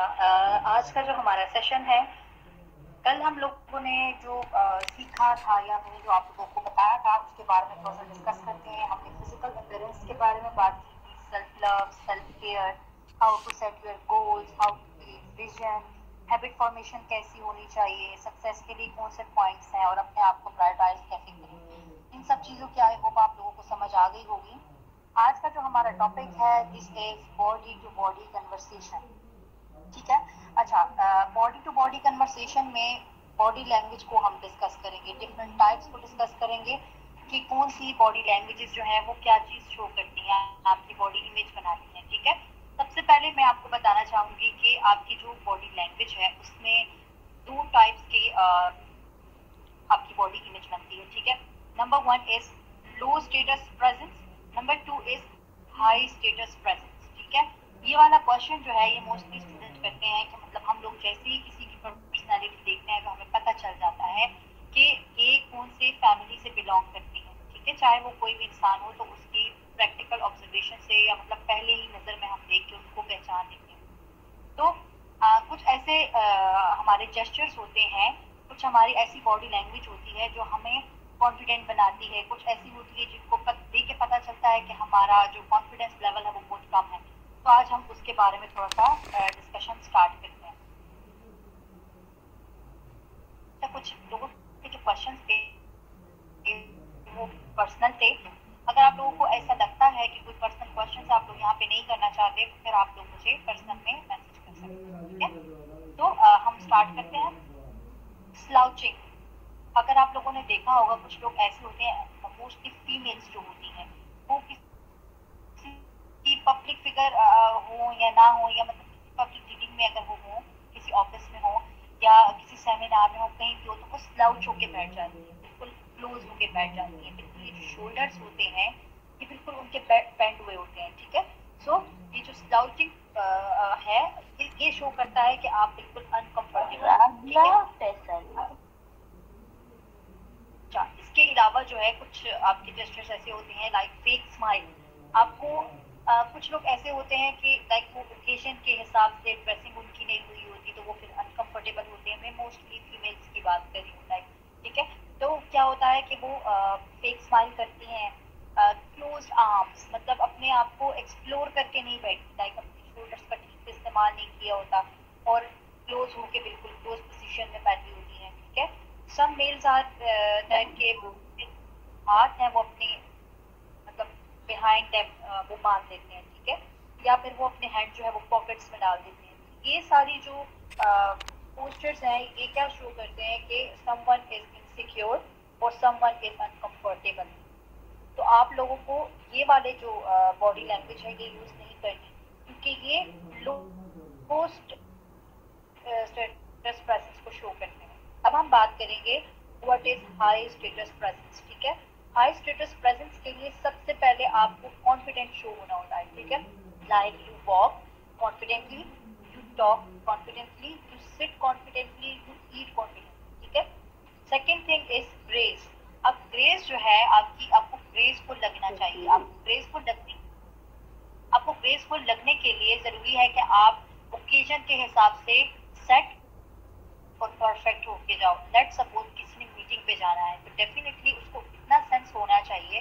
आज का जो हमारा सेशन है, कल हम लोगों ने जो सीखा था या मैंने जो आप लोगों को बताया था उसके बारे में थोड़ा सा डिस्कस करते हैं। हमने फिजिकल अपीयरेंस के बारे में बात की थी, self love, self care, how to set your goals, how to create vision, habit formation कैसी होनी चाहिए, सक्सेस के लिए कौन से पॉइंट्स हैं और अपने आप को प्रायोरिटाइज कैसे करें। इन सब चीज़ों की आई होप आप लोगों को समझ आ गई होगी। आज का जो हमारा टॉपिक है this is body to body conversation. ठीक है। अच्छा, बॉडी टू बॉडी कन्वर्सेशन में बॉडी लैंग्वेज को हम डिस्कस करेंगे, डिफरेंट टाइप्स को डिस्कस करेंगे कि कौन सी बॉडी लैंग्वेजेस जो है वो क्या चीज शो करती हैं, आपकी बॉडी इमेज बनाती हैं। ठीक है। सबसे पहले मैं आपको बताना चाहूंगी कि आपकी जो बॉडी लैंग्वेज है उसमें दो टाइप्स की आपकी बॉडी इमेज बनती है। ठीक है। Number one is low status presence, number two is high status presence. ठीक है। ये वाला क्वेश्चन जो है ये मोस्टली स्टूडेंट करते हैं कि मतलब हम लोग जैसे ही किसी की पर्सनैलिटी देखते हैं तो हमें पता चल जाता है कि ये कौन से फैमिली से बिलोंग करती है। ठीक है। चाहे वो कोई भी इंसान हो तो उसकी प्रैक्टिकल ऑब्जर्वेशन से या मतलब पहले ही नजर में हम देख के उसको पहचान लेते हैं। तो कुछ ऐसे हमारे जेस्चर्स होते हैं, कुछ हमारी ऐसी बॉडी लैंग्वेज होती है जो हमें कॉन्फिडेंट बनाती है, कुछ ऐसी होती है जिनको देख के पता चलता है कि हमारा जो कॉन्फिडेंस लेवल है वो बहुत कम है। तो आज हम उसके बारे में थोड़ा सा डिस्कशन स्टार्ट करते हैं। तो कुछ लोगों के जो क्वेश्चन थे वो पर्सनल थे। अगर आप लोगों को ऐसा लगता है कि कोई पर्सनल क्वेश्चन आप लोग यहाँ पे नहीं करना चाहते तो फिर आप लोग मुझे पर्सनल में मैसेज कर सकते हैं। ठीक है। तो हम स्टार्ट करते हैं। स्लाउचिंग, अगर आप लोगों ने देखा होगा कुछ लोग ऐसे होते हैं, मोस्टली फीमेल्स जो होती हैं, वो किसी पब्लिक फिगर हो या ना हो या मतलब किसी पब्लिक मीटिंग में अगर वो हो, किसी ऑफिस में हो या किसी सेमिनार में हो, कहीं भी हो तो वो स्लाउच होके बैठ जाती है, बिल्कुल क्लोज होके बैठ जाती है। बिल्कुल ये जो शोल्डर्स होते हैं ये बिल्कुल उनके बेंड हुए होते हैं। ठीक है। सो ये जो स्लाउचिंग है ये शो करता है कि आप बिल्कुल अनकंफर्टेबल। अच्छा, इसके अलावा जो है कुछ आपके जेस्चर्स ऐसे होते हैं लाइक फेक स्माइल। आपको कुछ लोग ऐसे होते हैं कि लाइक वो ओकेजन के हिसाब से ड्रेसिंग उनकी नहीं हुई होती तो वो फिर अनकंफर्टेबल होते हैं। मैं मोस्टली फीमेल्स की बात कर रही हूँ लाइक। ठीक है। तो क्या होता है कि वो फेक स्माइल करती हैं, क्लोज आर्म्स, मतलब अपने आप को एक्सप्लोर करके नहीं बैठती, लाइक अपने शोल्डर्स का ठीक से इस्तेमाल नहीं किया होता और क्लोज होके बिल्कुल क्लोज पोजीशन में बैठी होती हैं। ठीक है। सम मेल्स आर दैट के हाथ है वो अपने मतलब बिहाइंड देम वो बांध देते हैं। ठीक है। या फिर वो अपने हैंड जो है वो पॉकेट्स में डाल देते हैं। ये सारी जो पोस्टर्स हैं ये क्या शो करते हैं कि समवन इज इनसिक्योर और समवन इज अनकंफर्टेबल। तो आप लोगों को ये वाले जो बॉडी लैंग्वेज है ये यूज नहीं करनी, क्योंकि ये लोस्ट स्टेटस प्रेजेंस को शो करते हैं। अब हम बात करेंगे what is high status presence. ठीक है। हाई स्टेटस प्रेजेंस के लिए सबसे पहले आपको कॉन्फिडेंट शो होना होता है। ठीक है। Like you walk confidently, you talk confidently, you sit confidently, you eat confidently. ठीक है। Second thing is grace. अब ग्रेस जो है आपको ग्रेसफुल लगना चाहिए। आपको ग्रेसफुल लगने के लिए जरूरी है कि आप ओकेजन के हिसाब से सेट और परफेक्ट होके जाओ। लेट सपोज किसी ने मीटिंग पे जाना है तो डेफिनेटली उसको इतना सेंस होना चाहिए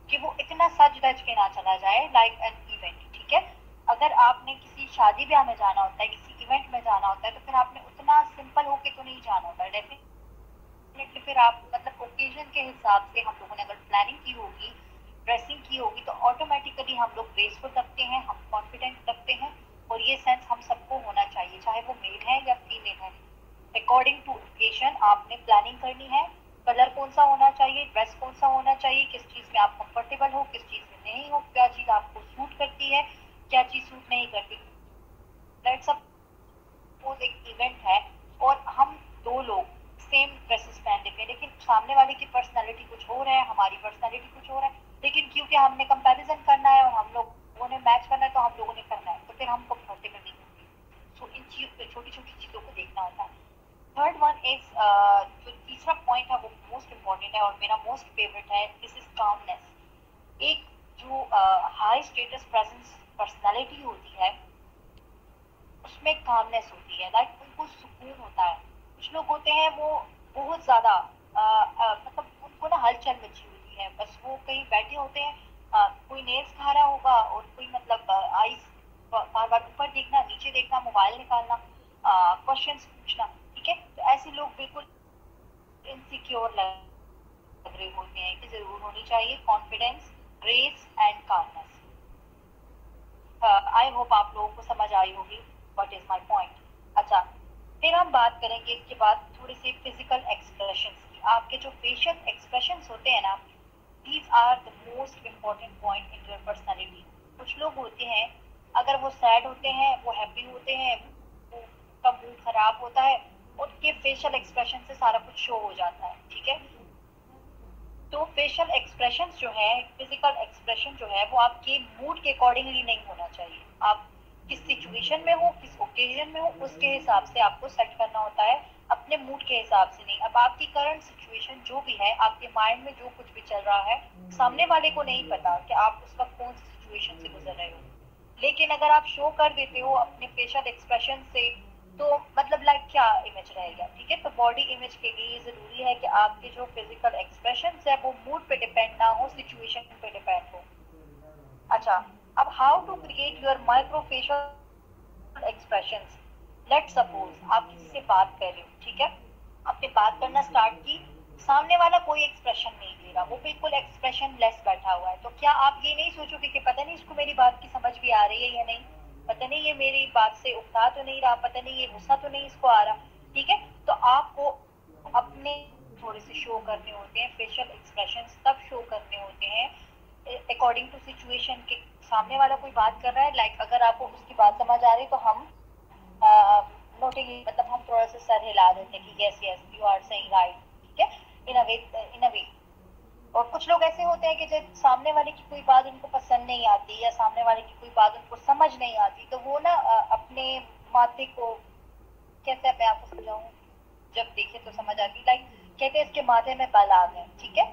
कि वो इतना सज धज के ना चला जाए लाइक एन इवेंट। ठीक है। अगर आपने किसी शादी ब्याह में जाना होता है, किसी इवेंट में जाना होता है तो फिर आपने उतना सिंपल होके तो नहीं जाना होता है। डेफिनेटली फिर आप मतलब ओकेजन के हिसाब से हम लोगों ने अगर प्लानिंग की होगी, ड्रेसिंग की होगी तो ऑटोमेटिकली हम लोग ग्रेसफुल लगते हैं, हम कॉन्फिडेंट लगते हैं। और ये सेंस हम सबको होना चाहिए, चाहे वो मेल है या फीमेल है। अकॉर्डिंग टू ओकेजन आपने प्लानिंग करनी है, कलर कौन सा होना चाहिए, ड्रेस कौन सा होना चाहिए, किस चीज में आप कंफर्टेबल हो, किस चीज में नहीं हो, क्या चीज आपको सूट करती है, क्या चीज सूट नहीं करती। लेट्स सपोज एक इवेंट है और हम दो लोग सेम ड्रेसेस पहन लेते हैं, लेकिन सामने वाले की पर्सनालिटी कुछ हो रहा है, हमारी पर्सनालिटी कुछ हो रहा है, लेकिन क्योंकि हमने कंपैरिजन करना है और हम लोगों ने मैच करना है तो हम लोगों ने करना है, तो फिर हम कंफर्टेबल नहीं होंगे। सो इन छोटी छोटी चीजों को देखना होता है। थर्ड वन इज जो तीसरा पॉइंट है वो मोस्ट इम्पॉर्टेंट है और मेरा मोस्ट फेवरेट है, दिस इज कामनेस। एक जो हाई स्टेटस प्रेजेंस पर्सनालिटी होती है उसमें कामनेस होती है, लाइक उनको सुकून होता है। कुछ लोग होते हैं वो बहुत ज्यादा मतलब उनको ना हलचल मची होती है, बस वो कहीं बैठे होते हैं, कोई नेल्स खा रहा होगा और कोई मतलब आईज बार बार ऊपर देखना, नीचे देखना, मोबाइल निकालना, क्वेश्चंस पूछना। ठीक है, तो ऐसे लोग बिल्कुल इनसिक्योर लग रहे होते हैं कि जरूर होनी चाहिए confidence, grace and calmness. I hope आप लोगों को समझ आई होगी व्हाट इज माय पॉइंट। अच्छा, फिर हम बात करेंगे इसके बाद थोड़ी सी फिजिकल एक्सप्रेशंस की। आपके जो फेशियल एक्सप्रेशंस होते हैं ना, these are the most important point in your personality. कुछ लोग होते हैं, अगर वो सैड होते हैं, वो हैप्पी होते हैं, वो उनका मूड खराब होता है, उनके फेशियल एक्सप्रेशन से सारा कुछ शो हो जाता है। ठीक है, तो फेशियल एक्सप्रेशन जो है, फिजिकल एक्सप्रेशन जो है, वो आपके मूड के अकॉर्डिंगली नहीं होना चाहिए। आप किस सिचुएशन में हो, किस ओकेजन में हो, उसके हिसाब से आपको सेट करना होता है, अपने मूड के हिसाब से नहीं। अब आपकी करंट सिचुएशन जो भी है, आपके माइंड में जो कुछ भी चल रहा है, सामने वाले को नहीं पता कि आप उस वक्त कौन सी सिचुएशन से गुजर रहे हो। लेकिन अगर आप शो कर देते हो अपने फेशियल एक्सप्रेशन से, तो मतलब लाइक क्या इमेज रहेगा। ठीक है, तो बॉडी इमेज के लिए ये जरूरी है कि आपके जो फिजिकल एक्सप्रेशन है वो मूड पे डिपेंड ना हो, सिचुएशन पे डिपेंड हो। अच्छा, अब how to create your micro facial expressions. Let suppose आप किसी से बात कर रहे हो, ठीक है, आपने बात करना स्टार्ट की, सामने वाला कोई एक्सप्रेशन नहीं दे रहा, वो बिल्कुल एक्सप्रेशन लेस बैठा हुआ है, तो क्या आप ये नहीं सोचोगे कि पता नहीं इसको मेरी बात की समझ भी आ रही है या नहीं, पता नहीं ये मेरी बात से उकता तो नहीं रहा, पता नहीं ये गुस्सा तो नहीं इसको आ रहा। ठीक है, तो आपको अपने थोड़े से शो करने होते हैं फेशियल एक्सप्रेशन, तब शो करने होते हैं अकॉर्डिंग टू सिचुएशन के। सामने वाला कोई बात कर रहा है, लाइक अगर आपको उसकी बात समझ आ रही तो हम नोटिंग मतलब हम थोड़ा सा सर हिला देते हैं कि yes yes you are saying right. ठीक है, इन अ वे। और कुछ लोग ऐसे होते हैं कि जब सामने वाले की कोई बात उनको पसंद नहीं आती या सामने वाले की कोई बात उनको समझ नहीं आती, तो वो ना अपने माथे को, कैसे मैं आपको समझाऊं, जब देखे तो समझ आती, लाइक कहते हैं इसके माथे में बाल आ गए। ठीक है,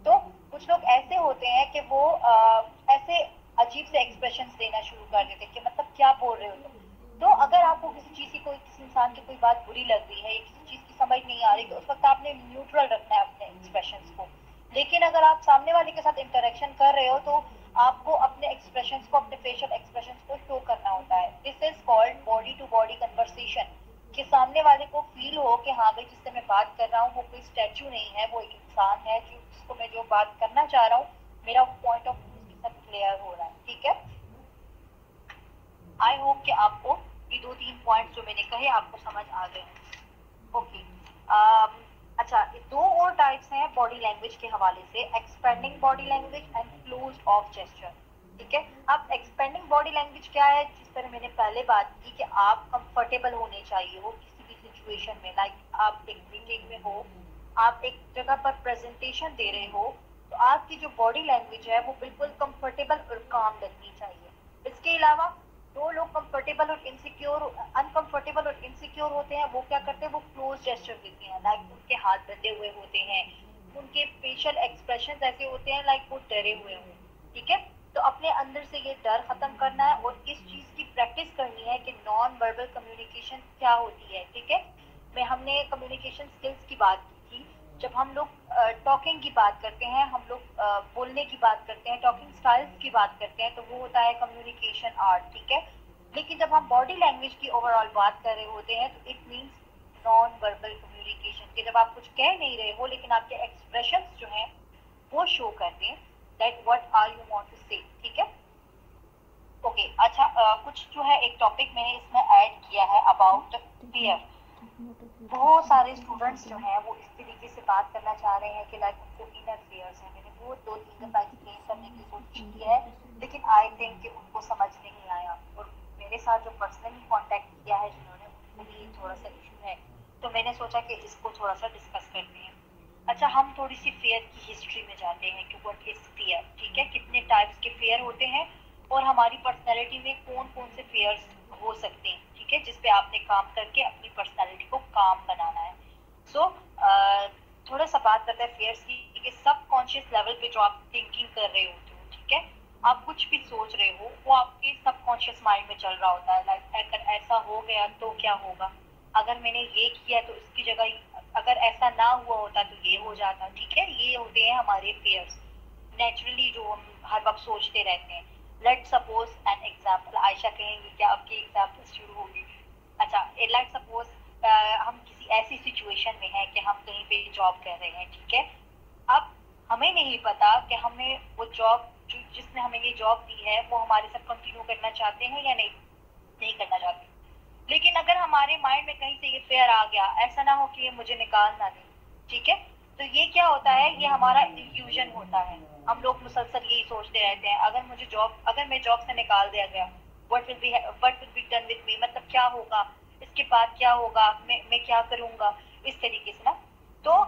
तो कुछ लोग ऐसे होते हैं कि वो ऐसे अजीब से एक्सप्रेशंस देना शुरू कर देते हैं कि मतलब क्या बोल रहे हो तुम। तो अगर आपको किसी चीज की, कोई किसी इंसान की कोई बात बुरी लग रही है या किसी चीज की समझ नहीं आ रही, तो उस वक्त आपने न्यूट्रल रखना है अपने एक्सप्रेशंस को। लेकिन अगर आप सामने वाले के साथ इंटरेक्शन कर रहे हो, तो आपको अपने एक्सप्रेशंस को, अपने फेशियल एक्सप्रेशंस को शो करना होता है। This is called body to body conversation, कि सामने वाले को फील हो कि हाँ भाई, जिससे मैं बात कर रहा हूँ वो कोई स्टैचू नहीं है, वो एक इंसान है जिसको मैं जो बात करना चाह रहा हूँ, मेरा पॉइंट ऑफ व्यू उसके साथ क्लियर हो रहा है। ठीक है, आई होप कि आपको ये 2-3 पॉइंट जो मैंने कहे आपको समझ आ गए हैं। ओके, अच्छा, दो और टाइप्स हैं बॉडी लैंग्वेज के हवाले से, expanding body language and close of gesture. ठीक है, अब एक्सपेंडिंग बॉडी लैंग्वेज क्या है, जिस तरह मैंने पहले बात की कि आप कंफर्टेबल होने चाहिए हो किसी भी सिचुएशन में, लाइक आप एक मीटिंग में हो, आप एक जगह पर प्रेजेंटेशन दे रहे हो, तो आपकी जो बॉडी लैंग्वेज है वो बिल्कुल कंफर्टेबल और काम लगनी चाहिए। इसके अलावा दो लोग कंफर्टेबल और इनसिक्योर, अनकंफर्टेबल और इनसिक्योर होते हैं, वो क्या करते हैं, वो क्लोज जेस्चर देते हैं, लाइक उनके हाथ बंधे हुए होते हैं, उनके फेशियल एक्सप्रेशन ऐसे होते हैं लाइक वो डरे हुए हों। ठीक है, तो अपने अंदर से ये डर खत्म करना है और इस चीज की प्रैक्टिस करनी है कि नॉन वर्बल कम्युनिकेशन क्या होती है। ठीक है, में हमने कम्युनिकेशन स्किल्स की बात की थी। जब हम लोग टॉकिंग की बात करते हैं, हम लोग बोलने की बात करते हैं, टॉकिंग स्टाइल्स की बात करते हैं, तो वो होता है कम्युनिकेशन आर्ट। ठीक है, लेकिन जब हम बॉडी लैंग्वेज की ओवरऑल बात कर रहे होते हैं, तो it means non verbal communication, कि जब आप कुछ कह नहीं रहे हो लेकिन आपके एक्सप्रेशंस जो हैं वो शो करते हैं that what are you want to say. ठीक है, ओके, अच्छा, कुछ जो है एक टॉपिक मैंने इसमें ऐड किया है अबाउट फियर। बहुत सारे स्टूडेंट्स जो हैं वो इस तरीके से बात करना चाह रहे हैं कि लाइक उनको इनर फियर्स हैं। मैंने वो 2-3 दफा एक्सप्लेन करने की कोशिश की है, लेकिन आई थिंक कि उनको समझ नहीं आया, और मेरे साथ जो पर्सनली कांटेक्ट किया है जिन्होंने, उनको भी थोड़ा सा इशू है, तो मैंने सोचा कि इसको थोड़ा सा डिस्कस करते हैं। अच्छा, हम थोड़ी सी फेयर की हिस्ट्री में जाते हैं कि व्हाट इज फेयर। ठीक है, कितने टाइप्स के फेयर होते हैं और हमारी पर्सनैलिटी में कौन कौन से फेयर्स हो सकते हैं। ठीक है, जिसपे आपने काम करके अपनी पर्सनैलिटी को काम बनाना है। सो थोड़ा सा बात करते हैं फेयर्स की, कि सब कॉन्शियस लेवल पे जो आप थिंकिंग कर रहे होते हो, ठीक है, आप कुछ भी सोच रहे हो वो आपके सबकॉन्शियस माइंड में चल रहा होता है। लाइक अगर ऐसा हो गया तो क्या होगा, अगर मैंने ये किया तो इसकी जगह अगर ऐसा ना हुआ होता तो ये हो जाता। ठीक है, ये होते हैं हमारे फेयर्स नेचुरली जो हम हर वक्त सोचते रहते हैं। Let suppose an example, Ayesha कहेंगी क्या आपकी एग्जाम्पल शुरू होगी। अच्छा, लेट सपोज हम किसी ऐसी सिचुएशन में हैं कि हम कहीं पे जॉब कर रहे हैं। ठीक है, अब हमें नहीं पता कि हमें वो जॉब जिसने हमें ये जॉब दी है वो हमारे साथ कंटिन्यू करना चाहते हैं या नहीं करना चाहते। लेकिन अगर हमारे माइंड में कहीं से ये फेयर आ गया, ऐसा ना हो कि ये मुझे निकाल ना दे। ठीक है, तो ये क्या होता है, ये हमारा इल्यूजन होता है। हम लोग मुसलसल यही सोचते रहते हैं, अगर मैं जॉब से निकाल दिया गया, what will be done with me, मतलब क्या होगा इसके बाद, क्या होगा, मैं क्या करूंगा, इस तरीके से ना। तो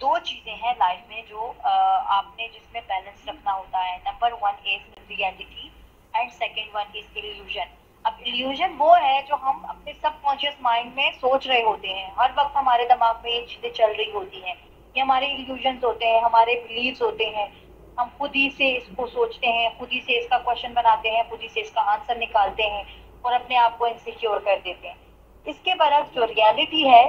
दो चीजें हैं लाइफ में जो आपने जिसमें बैलेंस रखना होता है। Number one is reality and second one is illusion. अब इल्यूजन वो है जो हम अपने सबकॉन्शियस माइंड में सोच रहे होते हैं, हर वक्त हमारे दिमाग में ये चीजें चल रही होती हैं। ये हमारे इल्यूजन होते हैं, हमारे बिलीव्स होते हैं। हम खुद ही से इसको सोचते हैं, खुद ही से इसका क्वेश्चन बनाते हैं, खुद ही से इसका आंसर निकालते हैं और अपने आप को इनसिक्योर कर देते हैं। इसके बरक्स जो रियलिटी है,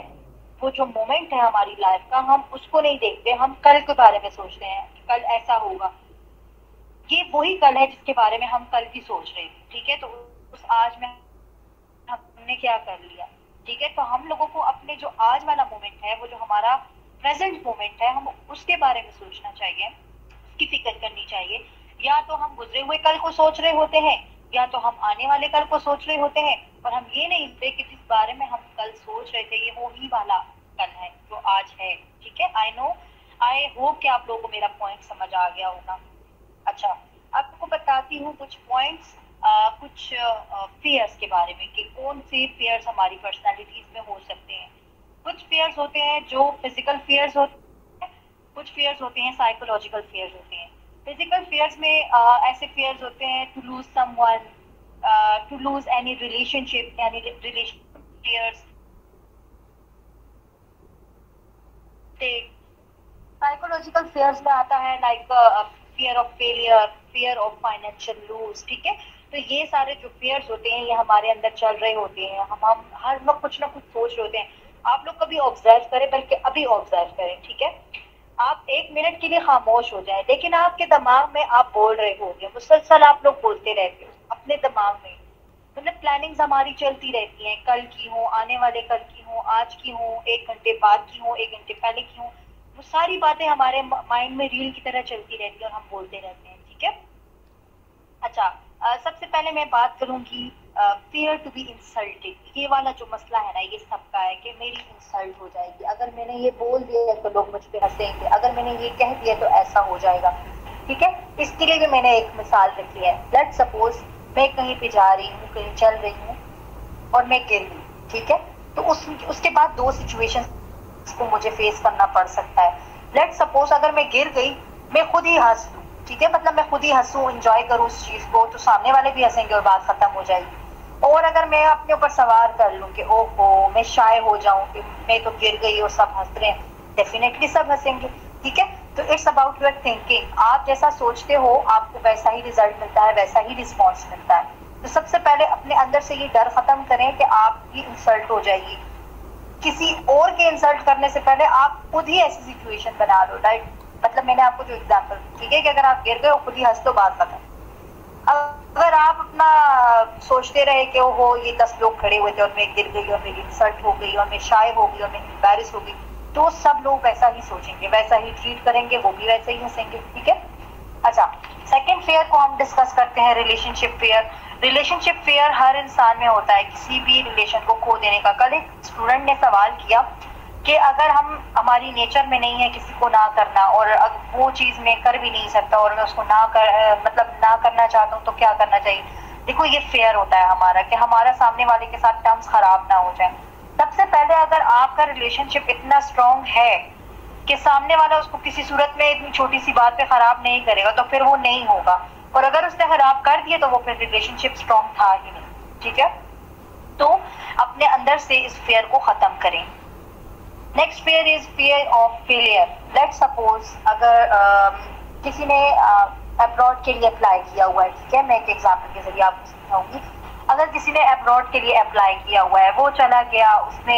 वो जो मोमेंट है हमारी लाइफ का, हम उसको नहीं देखते, हम कल के बारे में सोचते हैं कि कल ऐसा होगा। ये वही कल है जिसके बारे में हम कल की सोच रहे थे। ठीक है, तो उस आज में हमने क्या कर लिया। ठीक है, तो हम लोगों को अपने जो आज वाला मोमेंट है, वो जो हमारा प्रेजेंट मोमेंट है, हम उसके बारे में सोचना चाहिए, उसकी फिक्र करनी चाहिए। या तो हम गुजरे हुए कल को सोच रहे होते हैं, या तो हम आने वाले कल को सोच रहे होते हैं, और हम ये नहीं देखते कि जिस बारे में हम कल सोच रहे थे ये वो ही वाला कल है जो आज है। ठीक है, आई होप कि आप लोगों को मेरा पॉइंट समझ आ गया होगा। अच्छा, आपको बताती हूँ कुछ पॉइंट्स, कुछ फेयर्स के बारे में कि कौन से फेयर्स हमारी पर्सनालिटीज में हो सकते हैं। कुछ फेयर्स होते हैं जो फिजिकल फेयर्स होते हैं, कुछ फेयर्स होते हैं साइकोलॉजिकल फेयर्स होते हैं। फिजिकल फेयर्स में ऐसे फेयर्स होते हैं to lose someone, to lose any relationship, यानी रिलेशन फेयर्स। साइकोलॉजिकल फेयर्स में आता है like fear of failure, fear of financial lose. ठीक है, तो ये सारे जो फेयर्स होते हैं ये हमारे अंदर चल रहे होते हैं, हम हर वक्त कुछ ना कुछ सोच रहे होते हैं। आप लोग कभी ऑब्जर्व करें, बल्कि अभी ऑब्जर्व करें। ठीक है, आप एक मिनट के लिए खामोश हो जाए, लेकिन आपके दिमाग में आप बोल रहे होंगे, मुसलसल आप लोग बोलते रहते हो अपने दिमाग में। मतलब प्लानिंग्स हमारी चलती रहती हैं, कल की हो, आने वाले कल की हो, आज की हो, 1 घंटे बाद की हो, 1 घंटे पहले की हो। वो सारी बातें हमारे माइंड में रील की तरह चलती रहती है और हम बोलते रहते हैं। ठीक है, अच्छा, सबसे पहले मैं बात करूंगी फियर टू बी इंसल्टेड। ये वाला जो मसला है ना, ये सबका है कि मेरी इंसल्ट हो जाएगी, अगर मैंने ये बोल दिया तो लोग मुझ पे हंसेंगे, अगर मैंने ये कह दिया तो ऐसा हो जाएगा। ठीक है, इसके लिए भी मैंने एक मिसाल रखी है। लेट्स सपोज मैं कहीं पे जा रही हूँ, कहीं चल रही हूँ और मैं गिर गई। ठीक है, तो उसके बाद दो सिचुएशन को मुझे फेस करना पड़ सकता है। लेट्स सपोज अगर मैं गिर गई, मैं खुद ही हंस दूं। ठीक है, मतलब मैं खुद ही हंसूं, एंजॉय करूं उस चीज को, तो सामने वाले भी हंसेंगे और बात खत्म हो जाएगी। और अगर मैं अपने ऊपर सवार कर लूं कि ओहो, मैं शाय हो जाऊं कि मैं तो गिर गई और सब हंस रहे हैं, डेफिनेटली सब हंसेंगे। ठीक है, तो इट्स अबाउट योर थिंकिंग। आप जैसा सोचते हो आपको वैसा ही रिजल्ट मिलता है, वैसा ही रिस्पॉन्स मिलता है। तो सबसे पहले अपने अंदर से ये डर खत्म करें कि आपकी इंसल्ट हो जाएगी। किसी और के इंसल्ट करने से पहले आप खुद ही ऐसी सिचुएशन बना लो। राइट, मतलब मैंने आपको जो एग्जांपल, ठीक है, कि अगर आप गिर गए और खुद ही हंस तो बात खत्म। अगर आप अपना सोचते रहे कि ओहो ये 10 लोग खड़े हुए थे और मैं गिर गई और मेरी इंसल्ट हो गई और मैं शाय हो गई और मैं एम्बैरेस हो गई, तो सब लोग वैसा ही सोचेंगे, वैसा ही ट्रीट करेंगे, वो भी वैसे ही हंसेंगे। ठीक है, अच्छा, सेकेंड फेयर को हम डिस्कस करते हैं, रिलेशनशिप फेयर। रिलेशनशिप फेयर हर इंसान में होता है, किसी भी रिलेशन को खो देने का। कल एक स्टूडेंट ने सवाल किया कि अगर हमारी नेचर में नहीं है किसी को ना करना, और वो चीज मैं कर भी नहीं सकता और मैं उसको ना करना चाहता हूँ, तो क्या करना चाहिए। देखो, ये फेयर होता है हमारा कि हमारा सामने वाले के साथ टर्म्स खराब ना हो जाए। सबसे पहले अगर आपका रिलेशनशिप इतना स्ट्रॉन्ग है कि सामने वाला उसको किसी सूरत में इतनी छोटी सी बात पे खराब नहीं करेगा, तो फिर वो नहीं होगा। और अगर उसने खराब कर दिया तो वो फिर रिलेशनशिप स्ट्रॉन्ग था ही नहीं। ठीक है, तो अपने अंदर से इस फेयर को खत्म करें। Next fair is fear of failure. Let's suppose अगर किसी ने अब्रॉड के लिए अप्लाई किया हुआ है, ठीक है, मैं एक एग्जाम्पल के जरिए आपको समझाऊंगी। अगर किसी ने अब्रॉड के लिए अप्लाई किया हुआ है, वो चला गया, उसने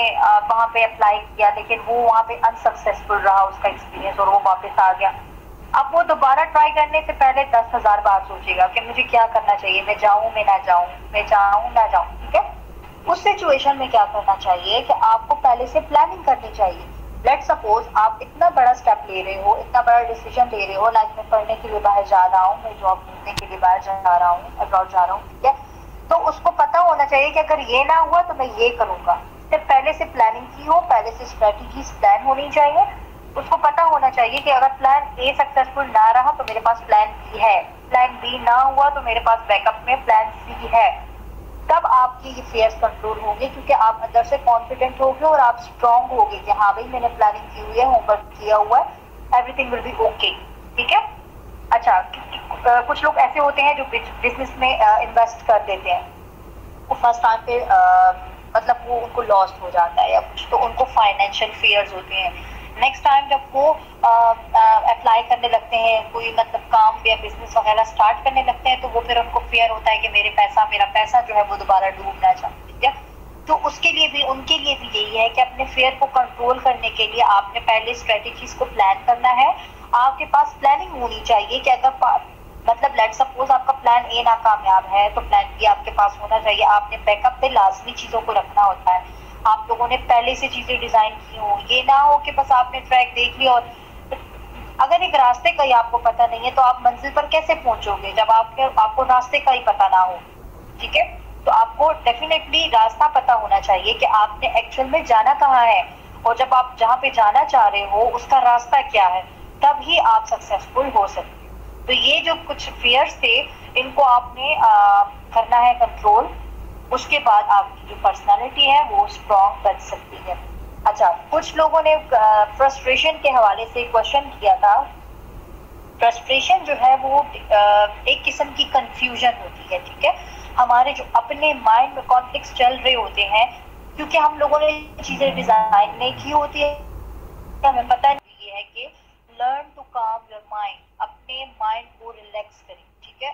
वहां पे अप्लाई किया, लेकिन वो वहां पे अनसक्सेसफुल रहा उसका एक्सपीरियंस और वो वापस आ गया। अब वो दोबारा ट्राई करने से पहले 10,000 बार सोचेगा कि मुझे क्या करना चाहिए, मैं जाऊं मैं ना जाऊं, मैं जाऊं ना जाऊं, ठीक है। उस सिचुएशन में क्या करना चाहिए कि आपको पहले से प्लानिंग करनी चाहिए। लेट सपोज आप इतना बड़ा स्टेप ले रहे हो, इतना बड़ा डिसीजन ले रहे हो, लाइक मैं पढ़ने के लिए बाहर जा रहा हूँ, मैं जॉब ढूंढने के लिए बाहर जा रहा हूँ, अब्रॉड जा रहा हूँ, ठीक है। तो उसको पता होना चाहिए कि अगर ये ना हुआ तो मैं ये करूंगा। तो पहले से प्लानिंग की हो, पहले से स्ट्रेटेजीज प्लान होनी चाहिए। उसको पता होना चाहिए कि अगर प्लान ए सक्सेसफुल ना रहा तो मेरे पास प्लान बी है, प्लान बी ना हुआ तो मेरे पास बैकअप में प्लान सी है। तब आपकी ये फेयर्स कंट्रोल होंगे, क्योंकि आप अंदर से कॉन्फिडेंट होगे और आप स्ट्रांग होगे कि हाँ भाई मैंने प्लानिंग की हुई है, होमवर्क किया हुआ है, एवरीथिंग विल बी ओके, ठीक है। अच्छा, कुछ लोग ऐसे होते हैं जो बिजनेस में इन्वेस्ट कर देते हैं, वो फर्स्ट टाइम पे मतलब वो उनको लॉस हो जाता है या कुछ, तो उनको फाइनेंशियल फेयर्स होते हैं। नेक्स्ट टाइम जब वो अप्लाई करने लगते हैं, कोई मतलब काम या बिजनेस वगैरह स्टार्ट करने लगते हैं, तो वो फिर उनको फेयर होता है कि मेरा पैसा जो है वो दोबारा डूब ना जाए, ठीक है। तो उसके लिए भी, उनके लिए भी यही है कि अपने फेयर को कंट्रोल करने के लिए आपने पहले स्ट्रेटेजीज को प्लान करना है। आपके पास प्लानिंग होनी चाहिए कि अगर मतलब लेट सपोज आपका प्लान ए नाकामयाब है तो प्लान बी आपके पास होना चाहिए। आपने बैकअप पे लाजमी चीजों को रखना होता है। आप लोगों ने पहले से चीजें डिजाइन की हो, ये ना हो कि बस आपने ट्रैक देख लिया और अगर एक रास्ते का ही आपको पता नहीं है तो आप मंजिल पर कैसे पहुंचोगे जब आपको रास्ते का ही पता ना हो, ठीक है। तो आपको डेफिनेटली रास्ता पता होना चाहिए कि आपने एक्चुअल में जाना कहाँ है, और जब आप जहाँ पे जाना चाह रहे हो उसका रास्ता क्या है, तब ही आप सक्सेसफुल हो सकते। तो ये जो कुछ फियर्स थे, इनको आपने करना है कंट्रोल। उसके बाद आपकी जो पर्सनालिटी है वो स्ट्रॉन्ग बन सकती है। अच्छा, कुछ लोगों ने फ्रस्ट्रेशन के हवाले से क्वेश्चन किया था। फ्रस्ट्रेशन जो है वो एक किस्म की कंफ्यूजन होती है, ठीक है। हमारे जो अपने माइंड में कॉन्फ्लिक्ट्स चल रहे होते हैं, क्योंकि हम लोगों ने चीजें डिजाइन नहीं की होती है, हमें पता नहीं है कि learn to calm your mind, अपने माइंड को रिलैक्स करें, ठीक है।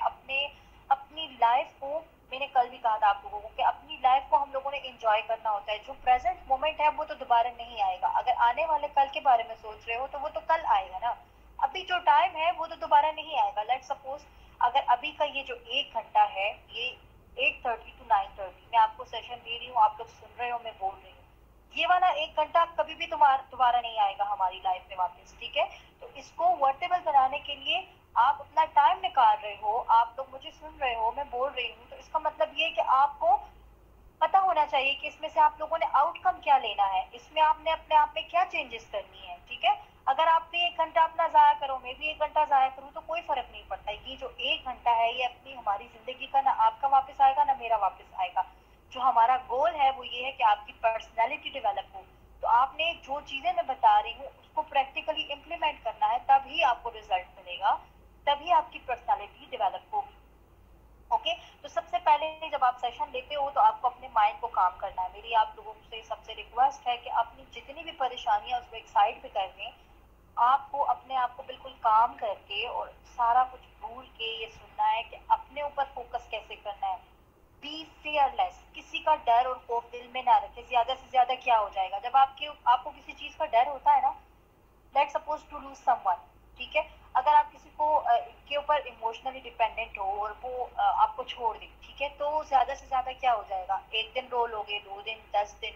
अपनी लाइफ को, मैंने कल भी कहा था आप लोगों को कि अपनी लाइफ को हम लोगों ने एंजॉय करना होता है। जो प्रेजेंट मोमेंट है वो तो दोबारा नहीं आएगा। अगर आने वाले कल के बारे में सोच रहे हो तो वो तो कल आएगा ना। अभी जो टाइम है वो तो दोबारा नहीं आएगा। लेट सपोज अगर अभी का ये जो 1 घंटा है, ये 8:30 to 9:30 मैं आपको सेशन दे रही हूँ, आप लोग सुन रहे हो, मैं बोल रही हूँ, ये वाला 1 घंटा कभी भी दोबारा नहीं आएगा हमारी लाइफ में वापस, ठीक है। तो इसको वर्टेबल बनाने के लिए आप अपना टाइम निकाल रहे हो, आप लोग मुझे सुन रहे हो, मैं बोल रही हूँ, तो इसका मतलब ये कि आपको पता होना चाहिए कि इसमें से आप लोगों ने आउटकम क्या लेना है, इसमें आपने अपने आप में क्या चेंजेस करनी है, ठीक है। अगर आप भी 1 घंटा अपना जाया करो, मैं भी 1 घंटा जाया करूँ, तो कोई फर्क नहीं पड़ता। ये जो 1 घंटा है ये अपनी हमारी जिंदगी का ना आपका वापस आएगा ना मेरा वापस आएगा। जो हमारा गोल है वो ये है कि आपकी पर्सनैलिटी डेवलप हो। तो आपने जो चीजें मैं बता रही हूँ उसको प्रैक्टिकली इम्प्लीमेंट करना है, तभी आपको रिजल्ट मिलेगा, तभी आपकी पर्सनैलिटी डेवलप होगी। ओके, तो सबसे पहले जब आप सेशन लेते हो तो आपको अपने माइंड को काम करना है। मेरी आप लोगों से सबसे रिक्वेस्ट है कि अपनी जितनी भी परेशानियां उसको एक साइड पे कर दें। आपको अपने आप को बिल्कुल काम करके और सारा कुछ भूल के ये सुनना है कि अपने ऊपर फोकस कैसे करना है। बी फियरलेस, किसी का डर और खौफ दिल में ना रखे। ज्यादा से ज्यादा क्या हो जाएगा जब आपको किसी चीज का डर होता है ना, let suppose to lose someone, ठीक है। अगर आप किसी को के ऊपर इमोशनली डिपेंडेंट हो और वो आपको छोड़ दे, ठीक है, तो ज्यादा से ज्यादा क्या हो जाएगा, 1 दिन रो लोगे, 2 दिन, 10 दिन,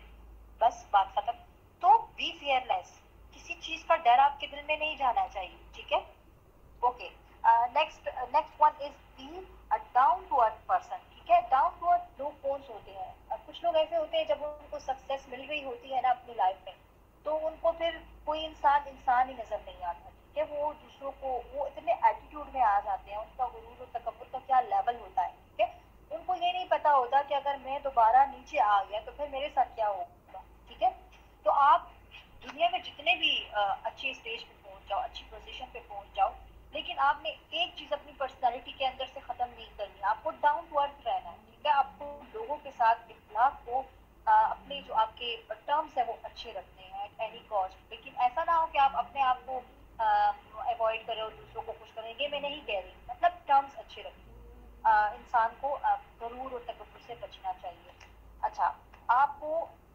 बस बात खत्म। तो बी फियरलेस, किसी चीज का डर आपके दिल में नहीं जाना चाहिए, ठीक है। Okay, next one is be a down to earth person, ठीक है। डाउन टू अर्थ लोग कौन से होते हैं? कुछ लोग ऐसे होते हैं जब उनको सक्सेस मिल रही होती है ना अपनी लाइफ में, तो उनको फिर कोई इंसान इंसान ही नजर नहीं आता, ठीक है। वो दूसरों को, वो इतने एटीट्यूड में आ जाते हैं, उनका गुरूर और तकब्बुर का क्या लेवल होता है, ठीक है। उनको ये नहीं पता होता कि अगर मैं दोबारा नीचे आ गया तो फिर मेरे साथ क्या होगा, ठीक है। तो आप दुनिया में जितने भी अच्छे स्टेज पे पहुंच जाओ, अच्छी पोजीशन पे पहुंच जाओ, लेकिन आपने एक चीज अपनी पर्सनालिटी के अंदर से खत्म नहीं करनी, आपको डाउन टू अर्थ रहना है, ठीक है। आपको लोगों के साथ इख्लाक को अपने जो आपके टर्म्स है वो अच्छे रखने हैं एट एनी कॉस्ट। लेकिन ऐसा ना हो कि आप अपने आप को अवॉइड करें और दूसरों को खुश करें, ये मैं नहीं कह रही। मतलब इंसान को गरूर और तकब्बुर से बचना चाहिए। अच्छा, आपको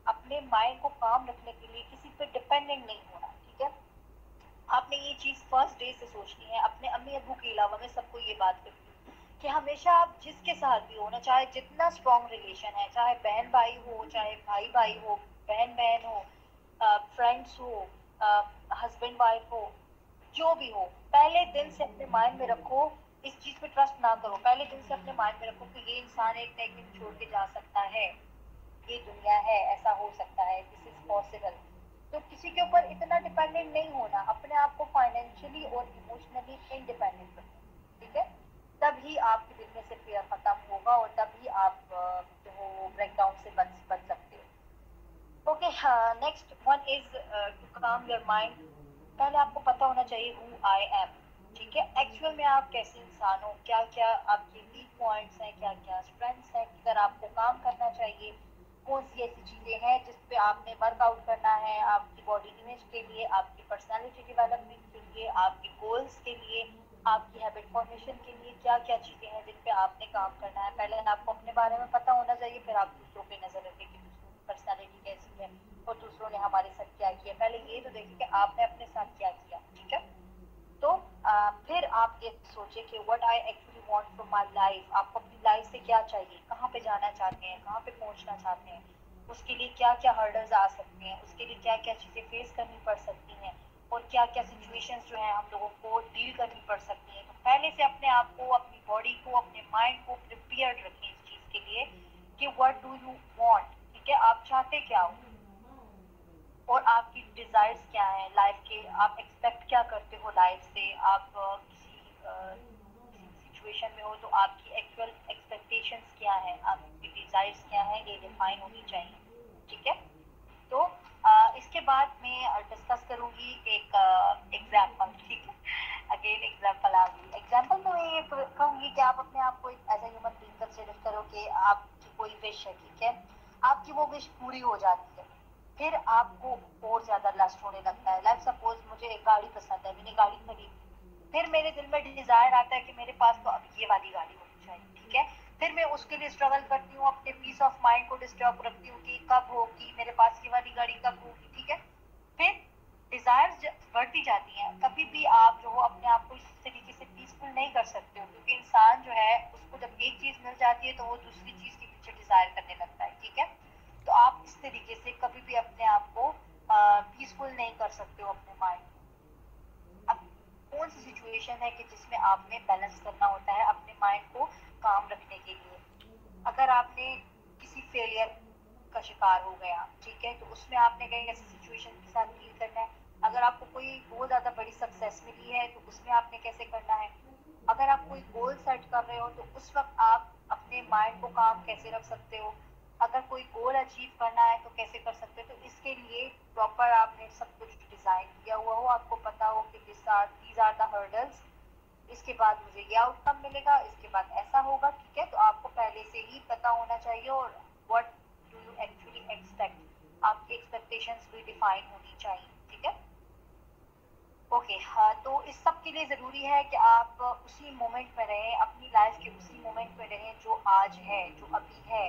अपने माइंड को काम रखने के लिए किसी पे डिपेंडेंट नहीं होना, ठीक है। आपने ये चीज फर्स्ट डे से सोचनी है। अपने अम्मी अबू के अलावा मैं सबको ये बात करती हूँ कि हमेशा आप जिसके साथ भी हो ना, चाहे जितना स्ट्रॉन्ग रिलेशन है, चाहे बहन भाई हो, चाहे भाई भाई हो, बहन बहन हो, फ्रेंड्स हो, हस्बैंड वाइफ हो, जो भी हो, पहले दिन से अपने माइंड में रखो, इस चीज पे ट्रस्ट ना करो। पहले दिन से अपने माइंड में रखो कि ये इंसान एक ना एक दिन छोड़ के जा सकता है, ये दुनिया है, ऐसा हो सकता है, दिस इज पॉसिबल। तो किसी के ऊपर इतना डिपेंडेंट नहीं होना, अपने आप को फाइनेंशियली और इमोशनली इंडिपेंडेंट रखना, ठीक है। तभी आपके दिल में से फियर खत्म होगा और तभी आप जो हो ब्रेकडाउन से बच सकते हो। Okay, next one is to calm your mind. पहले आपको पता होना चाहिए हु आई एम, ठीक है। एक्चुअल में आप कैसे इंसान हो, क्या क्या आपके वीक पॉइंट्स हैं, क्या क्या स्ट्रेंथ्स हैं, किधर आपको काम करना चाहिए, कौन सी ऐसी चीजें हैं जिस पे आपने वर्कआउट करना है आपकी बॉडी इमेज के लिए, आपकी पर्सनालिटी डेवलपमेंट के लिए, आपके गोल्स के लिए, आपकी हैबिट फॉर्मेशन के लिए, क्या क्या चीजें हैं जिन पे आपने काम करना है। पहले आपको अपने बारे में पता होना चाहिए, फिर आप दूसरों पे नजर रखें कि दूसरों की पर्सनालिटी कैसी है और दूसरों ने हमारे साथ क्या किया। पहले ये तो देखिए कि आपने अपने साथ क्या किया, ठीक है। तो फिर आप ये सोचे कि what I actually want from my life. आपको अपनी लाइफ से क्या चाहिए, कहाँ पे जाना चाहते हैं, कहाँ पे पहुंचना चाहते हैं, उसके लिए क्या क्या हर्डल्स आ सकते हैं, उसके लिए क्या क्या चीजें फेस करनी पड़ सकती हैं और क्या क्या सिचुएशंस जो है हम लोगों को डील करनी पड़ सकती हैं। तो पहले से अपने आप को, अपनी बॉडी को, अपने माइंड को प्रिपेयर्ड रखें इस चीज के लिए कि व्हाट डू यू वांट, ठीक है। आप चाहते क्या हो और आपकी डिजायर्स क्या है लाइफ के, आप एक्सपेक्ट क्या करते हो लाइफ से। आप किसी सिचुएशन में हो तो आपकी एक्चुअल एक्सपेक्टेशंस क्या है, आपकी डिजायर्स क्या है, ये डिफाइन होनी चाहिए, ठीक है। तो इसके बाद मैं डिस्कस करूंगी एक एग्जाम्पल, ठीक है। अगेन एग्जाम्पल आ गई। एग्जाम्पल में मैं ये कहूंगी कि आप अपने आप को as a human being consider करो कि आपकी कोई विश है, ठीक है। आपकी वो विश पूरी हो जाती है, फिर आपको और ज्यादा लस्ट होने लगता है। लाइक सपोज मुझे एक गाड़ी पसंद है, मैंने गाड़ी खरीदी, फिर मेरे दिल में डिजायर आता है कि मेरे पास तो अब ये वाली गाड़ी होनी चाहिए, ठीक है। फिर मैं उसके लिए स्ट्रगल करती हूँ, अपने पीस ऑफ माइंड को डिस्टर्ब रखती हूँ कि कब होगी मेरे पास ये वाली गाड़ी, कब होगी, ठीक है। फिर डिजायर्स बढ़ती जाती हैं। कभी भी आप जो हो अपने आप को इस तरीके से पीसफुल नहीं कर सकते हो, क्योंकि इंसान जो है उसको जब एक चीज मिल जाती है तो वो दूसरी चीज के पीछे डिजायर करने लगता है, ठीक है। तो आप इस तरीके से कभी भी अपने आप को पीसफुल नहीं कर सकते हो अपने माइंड। अब कौन सी सिचुएशन है कि जिसमें आपने बैलेंस करना होता है अपने माइंड को काम रखने के लिए। अगर आपने किसी फेलियर का शिकार हो गया, ठीक है, तो उसमें आपने कहीं ऐसी सिचुएशन के साथ डील करना है। अगर आपको कोई बहुत ज्यादा बड़ी सक्सेस मिली है तो उसमें आपने कैसे करना है। अगर आप कोई गोल सेट कर रहे हो तो उस वक्त आप अपने माइंड को काम कैसे रख सकते हो। अगर कोई गोल अचीव करना है तो कैसे कर सकते हो। तो इसके लिए प्रॉपर आपने सब कुछ डिजाइन किया हुआ हो, आपको पता हो कि दीज आर द हर्डल्स, इसके बाद मुझे ये आउटकम मिलेगा, इसके बाद ऐसा होगा, ठीक है। तो आपको पहले से ही पता होना चाहिए। और what do you actually expect, आपकी एक्सपेक्टेशंस भी डिफाइन होनी चाहिए, ठीक है। ओके, हाँ, तो इस सब के लिए जरूरी है कि आप उसी मोमेंट में रहें, अपनी लाइफ के उसी मोमेंट में रहें जो आज है, जो अभी है।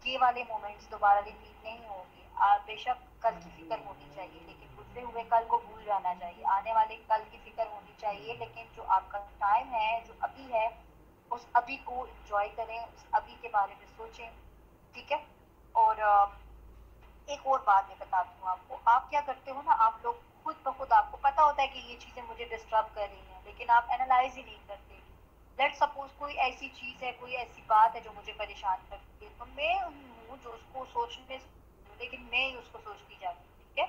ये वाले मोमेंट्स दोबारा रिपीट नहीं होंगे। आप बेशक कल की फिक्र होनी चाहिए, लेकिन गुजरे हुए कल को भूल जाना चाहिए। आने वाले कल की फिक्र होनी चाहिए, लेकिन जो आपका टाइम है, जो अभी है, उस अभी को एंजॉय करें, उस अभी के बारे में सोचें, ठीक है। और एक और बात मैं बताती हूँ आपको। आप क्या करते हो ना, आप लोग खुद ब खुद आपको पता होता है कि ये चीजें मुझे डिस्टर्ब कर रही हैं, लेकिन आप एनालाइज ही नहीं करते। लेट सपोज कोई ऐसी चीज है, कोई ऐसी बात है जो मुझे परेशान करती है, तो मैं हूँ जो उसको सोचने, लेकिन मैं ही उसको सोचती जाती हूँ, ठीक है।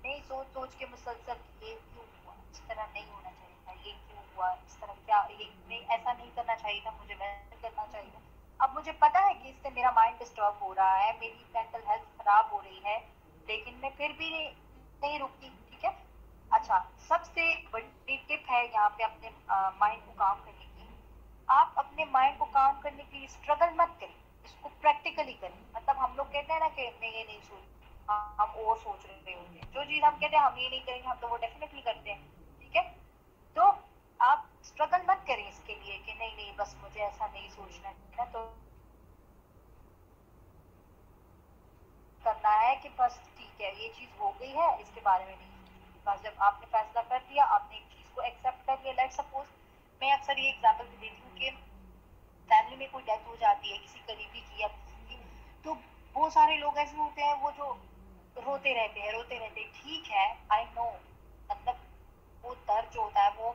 नहीं सोच सोच के मुसलसल ये क्यों हुआ, इस तरह नहीं होना चाहिए था, ये क्यों हुआ, इस तरह क्या, ये नहीं, ऐसा नहीं करना चाहिए था, मुझे वैसा करना चाहिए था। अब मुझे पता है कि इससे मेरा माइंड डिस्टर्ब हो रहा है, मेरी मेंटल हेल्थ खराब हो रही है, लेकिन मैं फिर भी नहीं रुकती, ठीक है। अच्छा, सबसे बड़ी टिप है यहाँ पे अपने माइंड को काम करने की। आप अपने माइंड को काम करने के लिए स्ट्रगल मत करें, इसको प्रैक्टिकली करें। मतलब हम लोग कहते हैं ना कि मैं ये नहीं सोच, हम और सोच रहे होते हैं। जो चीज हम कहते हैं हम ये नहीं करेंगे, हम तो वो डेफिनेटली करते हैं, ठीक है। तो आप स्ट्रगल मत करें इसके लिए कि नहीं नहीं बस मुझे ऐसा नहीं सोचना है तो करना है कि बस ठीक है ये चीज हो गई है, इसके बारे में नहीं। बस जब आपने फैसला कर दिया, आपने एक चीज को एक्सेप्ट कर लिया, लेट सपोज मैं अक्सर ये एग्जाम्पल भी देती हूँ कि फैमिली में कोई डेथ हो जाती है किसी करीबी की या किसी की, तो बहुत सारे लोग ऐसे होते हैं वो जो रोते रहते हैं, ठीक है, आई नो, मतलब वो दर्द जो होता है वो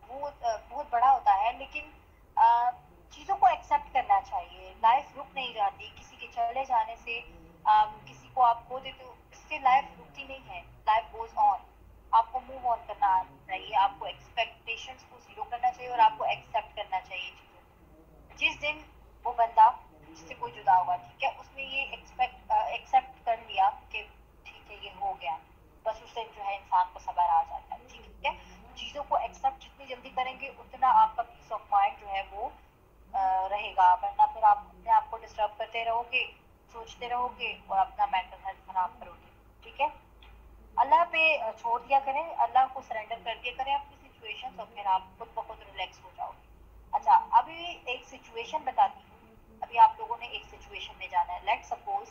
बहुत बड़ा होता है, लेकिन अ, चीजों को एक्सेप्ट करना चाहिए। लाइफ रुक नहीं जाती किसी के चले जाने से। किसी को आप खो देते हो, इससे लाइफ रुकती नहीं है, लाइफ गोज ऑन। आपको मूव ऑन करना चाहिए, आपको एक्सपेक्टेशंस को जीरो करना चाहिए और आपको एक्सेप्ट करना चाहिए चीजों को। जिस दिन वो बंदा जिससे कोई जुदा होगा, ठीक है, उसने ये एक्सेप्ट कर लिया कि ठीक है ये हो गया, बस उस दिन जो है इंसान को सब्र आ जाता है, ठीक है। चीजों को एक्सेप्ट जितनी जल्दी करेंगे उतना आपका पीस ऑफ माइंड जो है वो रहेगा, वरना फिर आप अपने आप को डिस्टर्ब करते रहोगे, सोचते रहोगे और अपना मेंटल हेल्थ खराब करोगे, ठीक है। अल्लाह पे छोड़ दिया करें, अल्लाह को सरेंडर कर दिया करें अपनी सिचुएशन, और फिर आप खुद ब खुद रिलैक्स हो जाओगे। अच्छा, अभी एक सिचुएशन बताती हूँ। अभी आप लोगों ने एक सिचुएशन में जाना है, लेट सपोज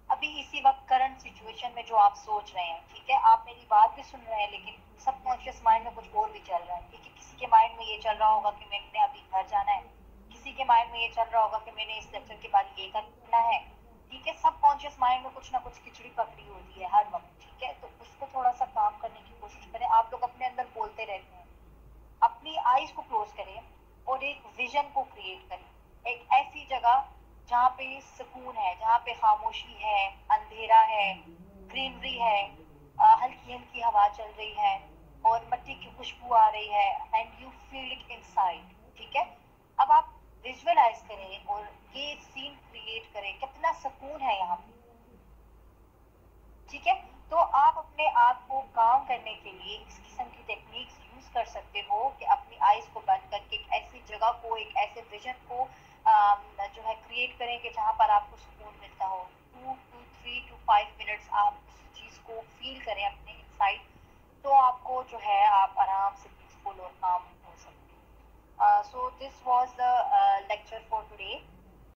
अभी इसी वक्त करंट सिचुएशन में जो आप सोच रहे हैं, ठीक है, आप मेरी बात भी सुन रहे हैं लेकिन सबकॉन्शियस माइंड में कुछ और भी चल रहा है, ठीक है। किसी के माइंड में ये चल रहा होगा कि मैंने अभी घर जाना है, किसी के माइंड में ये चल रहा होगा कि मैंने इस लेक्चर के बाद ये करना है, ठीक है। सबकॉन्शियस माइंड में कुछ ना कुछ खिचड़ी पकड़ी होती है हर वक्त, ठीक है। तो उसको थोड़ा सा काम करने की कोशिश करें। आप लोग अपने अंदर बोलते रहते हैं, अपनी आईज को क्लोज करें और एक विजन को क्रिएट करें, एक ऐसी जगह जहाँ पे सुकून है, जहाँ पे खामोशी है, अंधेरा है, ग्रीनरी है, हल्की हल्की हवा चल रही है और मिट्टी की खुशबू आ रही है, and you feel it inside, ठीक है। अब आप विजुअलाइज करें और ये सीन क्रिएट करें, कितना सुकून है यहाँ पे, ठीक है। तो आप अपने आप को काम करने के लिए इस किस्म की टेक्निक्स यूज कर सकते हो कि अपनी आईज को बंद करके एक ऐसी जगह को, एक ऐसे विजन को जो है क्रिएट करें कि जहाँ पर आपको सुकून मिलता हो। 2 to 3 to 5 मिनट्स आप उस चीज को फील करें अपने इनसाइड, तो आपको जो है आप आराम से पीसफुल और काम हो सकते हैं। So this was the lecture for today.